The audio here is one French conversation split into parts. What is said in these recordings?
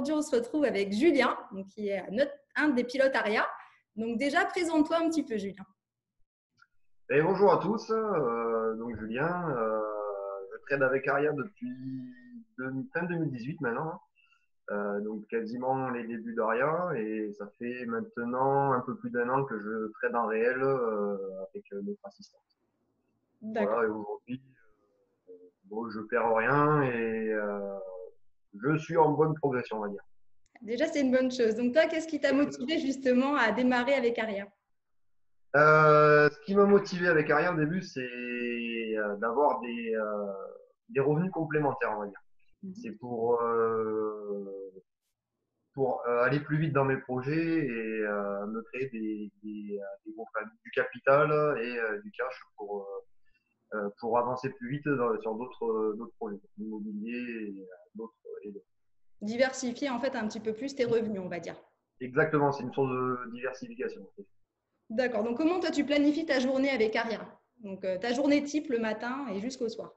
aujourd'hui, on se retrouve avec Julien, donc, qui est un des pilotes ARIA. Donc déjà, présente-toi un petit peu, Julien. Et bonjour à tous, donc Julien, je trade avec Aria depuis fin 2018 maintenant, donc quasiment les débuts d'Aria et ça fait maintenant un peu plus d'un an que je trade en réel avec notre assistant. D'accord. Voilà, et aujourd'hui, bon, je perds rien et je suis en bonne progression, on va dire. Déjà, c'est une bonne chose. Donc toi, qu'est-ce qui t'a motivé justement à démarrer avec ARIA? Ce qui m'a motivé avec Aria au début, c'est d'avoir des revenus complémentaires, on va dire. Mhm. C'est pour aller plus vite dans mes projets et me créer du capital et du cash pour avancer plus vite sur d'autres projets, immobiliers et d'autres. Diversifier en fait un petit peu plus tes revenus, on va dire. Exactement, c'est une source de diversification. D'accord. Donc comment toi, tu planifies ta journée avec ARIA? Donc ta journée type le matin et jusqu'au soir.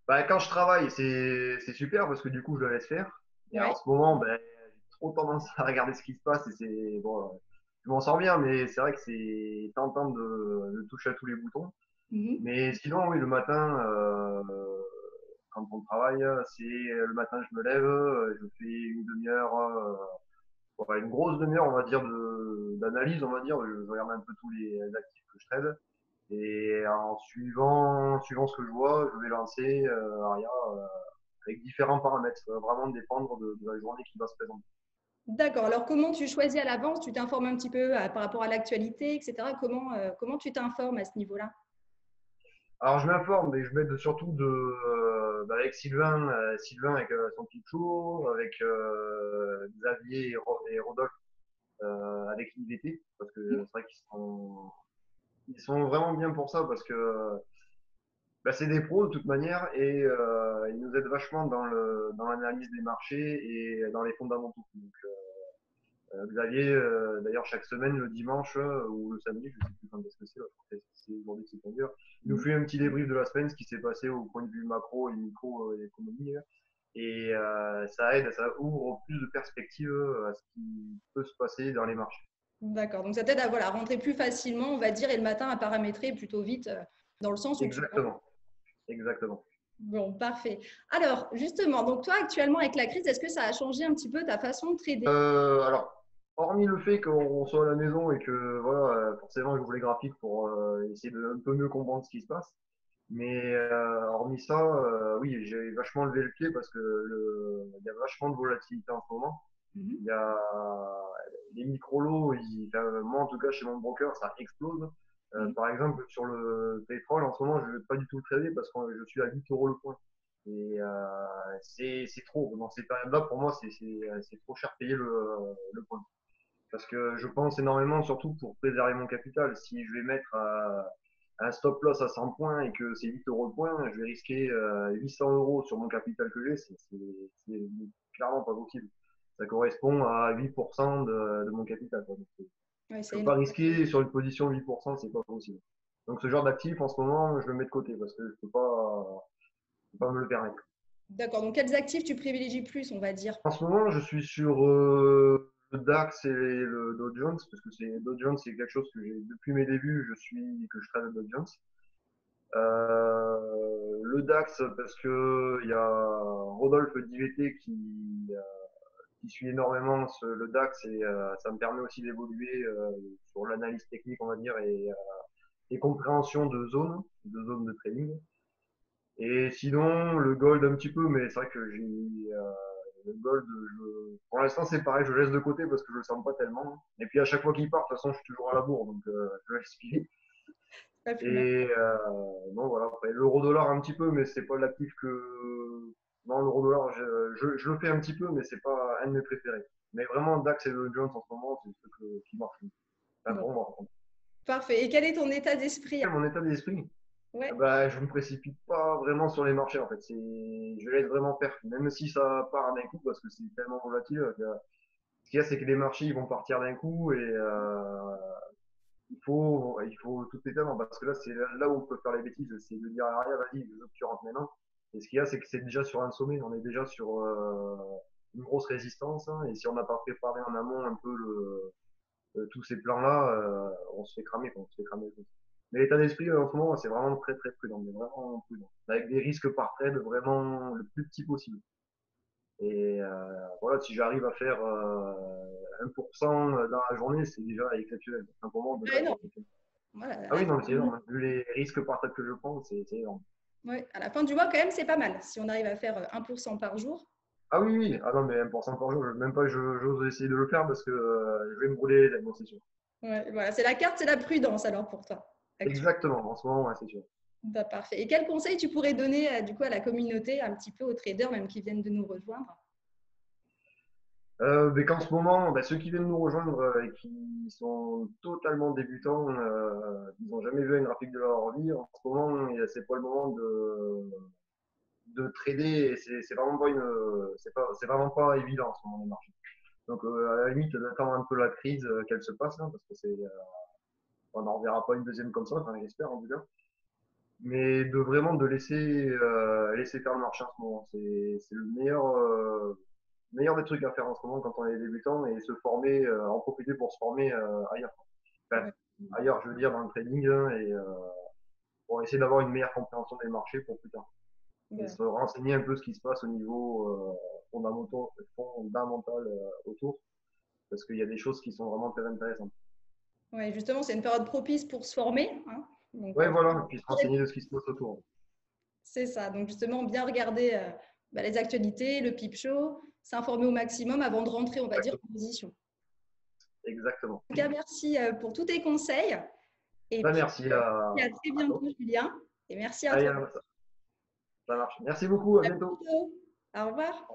Bah, quand je travaille, c'est super parce que du coup, je le laisse faire. Et en Ouais. ce moment, ben, j'ai trop tendance à regarder ce qui se passe et c'est bon, je m'en sors bien, mais c'est vrai que c'est tentant de toucher à tous les boutons. Mhm. Mais sinon, oui, le matin, quand on travaille, c'est le matin, je me lève, je fais une demi-heure, ouais, une grosse demi-heure, on va dire, d'analyse, on va dire. Je regarde un peu tous les actifs que je trade. Et en suivant ce que je vois, je vais lancer Aria avec différents paramètres. Ça va vraiment dépendre de la journée qui va se présenter. D'accord. Alors, comment tu choisis à l'avance? Tu t'informes un petit peu par rapport à l'actualité, etc. Comment tu t'informes à ce niveau-là? Alors je m'informe, mais je m'aide surtout avec Sylvain avec son petit show, avec Xavier et Rodolphe avec l'IVT, parce que c'est vrai qu'ils sont vraiment bien pour ça, parce que bah, c'est des pros de toute manière et ils nous aident vachement dans l'analyse des marchés et dans les fondamentaux. Donc, Xavier, d'ailleurs, chaque semaine, le dimanche ou le samedi, je ne sais plus quand est-ce que c'est, c'est aujourd'hui que c'est pour dire, il nous fait un petit débrief de la semaine, ce qui s'est passé au point de vue macro et micro économie. Et ça ouvre plus de perspectives à ce qui peut se passer dans les marchés. D'accord. Donc, ça t'aide à voilà, rentrer plus facilement, on va dire, et le matin à paramétrer plutôt vite, dans le sens où tu… Exactement, exactement. Bon, parfait. Alors, justement, donc toi, actuellement, avec la crise, est-ce que ça a changé un petit peu ta façon de trader? Alors, hormis le fait qu'on soit à la maison et que voilà, forcément, j'ouvre les graphiques pour essayer de un peu mieux comprendre ce qui se passe. Mais hormis ça, oui, j'ai vachement levé le pied parce que il y a vachement de volatilité en ce moment. Mhm. Il y a les micro-lots, enfin, moi en tout cas chez mon broker, ça explose. Mhm. Par exemple, sur le pétrole, en ce moment, je ne vais pas du tout le trader parce que je suis à 8 euros le point. Et c'est trop. Dans ces périodes-là, pour moi, c'est trop cher payer le point. Parce que je pense énormément, surtout pour préserver mon capital. Si je vais mettre un stop loss à 100 points et que c'est 8 euros le point, je vais risquer 800 euros sur mon capital que j'ai. C'est clairement pas possible. Ça correspond à 8% de mon capital. Quoi. Donc, Ouais, je c'est peux pas énorme. risquer sur une position 8%, c'est pas possible. Donc ce genre d'actif, en ce moment, je le mets de côté parce que je peux pas me le permettre. D'accord. Donc, quels actifs tu privilégies plus, on va dire? En ce moment, je suis sur le DAX et le Dow Jones, parce que Dow Jones, c'est quelque chose que j'ai depuis mes débuts, que je trade le Dow Jones. Le DAX, parce que il y a Rodolphe d'IVT qui suit énormément le DAX et ça me permet aussi d'évoluer sur l'analyse technique, on va dire, et compréhension de zones de trading. Et sinon, le gold un petit peu, mais c'est vrai que le gold, pour l'instant c'est pareil, je le laisse de côté parce que je le sens pas tellement. Et puis à chaque fois qu'il part, de toute façon, je suis toujours à la bourre, donc je laisse filer. Pas plus mal. Et bon voilà, après l'euro-dollar un petit peu, mais c'est pas l'actif que. Non, l'euro-dollar, je le fais un petit peu, mais c'est pas un de mes préférés. Mais vraiment, DAX et le Jones en ce moment, c'est ce qui marche. Enfin, Bon, pour moi. parfait. Et quel est ton état d'esprit? Mon état d'esprit, Ouais. bah, je me précipite pas vraiment sur les marchés en fait. Je laisse vraiment faire, même si ça part d'un coup parce que c'est tellement volatile. Ce qu'il y a, c'est que les marchés ils vont partir d'un coup et il faut tout éteindre parce que là c'est là où on peut faire les bêtises, c'est de dire ah, vas-y, je veux que tu rentres maintenant. Et ce qu'il y a, c'est que c'est déjà sur un sommet. On est déjà sur une grosse résistance. Hein, et si on n'a pas préparé en amont un peu tous ces plans-là, on se fait cramer. Quoi, on se fait cramer. Mais l'état d'esprit en ce moment, c'est vraiment très très prudent, mais vraiment prudent. Avec des risques par trade vraiment le plus petit possible. Et voilà, si j'arrive à faire 1% dans la journée, c'est déjà exceptionnel. Un moment de Ouais, faire non. ça. Voilà, Ah oui, non, mais c'est énorme. Vu les risques par trade que je prends, c'est énorme. ouais, à la fin du mois, quand même, c'est pas mal. Si on arrive à faire 1% par jour. Ah oui, oui, ah non, mais 1% par jour, même pas, j'ose essayer de le faire parce que je vais me brûler les ailes, c'est sûr. Ouais, voilà, c'est la carte, c'est la prudence alors pour toi. Actuellement. Exactement, en ce moment, ouais, c'est sûr. Bah, parfait. Et quel conseil tu pourrais donner du coup à la communauté, un petit peu aux traders même qui viennent de nous rejoindre? Mais qu'en ce moment, bah, ceux qui viennent nous rejoindre et qui sont totalement débutants, ils n'ont jamais vu un graphique de leur vie. En ce moment, c'est pas le moment de trader. Et c'est vraiment pas c'est vraiment pas évident en ce moment le marché. Donc à la limite d'attendre un peu la crise qu'elle se passe, hein, parce que on n'en reverra pas une deuxième comme ça, enfin, j'espère en tout cas. Mais de vraiment de laisser faire le marché en ce moment, c'est le meilleur des trucs à faire en ce moment quand on est débutant et se former, en profiter pour se former ailleurs. Enfin, Ouais. ailleurs, je veux dire dans le trading hein, et pour essayer d'avoir une meilleure compréhension des marchés pour plus tard et Ouais. se renseigner un peu ce qui se passe au niveau fondamental autour parce qu'il y a des choses qui sont vraiment très intéressantes. Ouais, justement, c'est une période propice pour se former, hein. Donc, Ouais, voilà, et puis se renseigner de ce qui se passe autour. c'est ça. Donc, justement, bien regarder les actualités, le peep show, s'informer au maximum avant de rentrer, on va dire, en position. Exactement. En tout cas, merci pour tous tes conseils. Et Ben, puis, merci à très à toi. bientôt, Julien. Et merci à Allez, toi. ça marche. Merci beaucoup, à À bientôt. bientôt. Au revoir.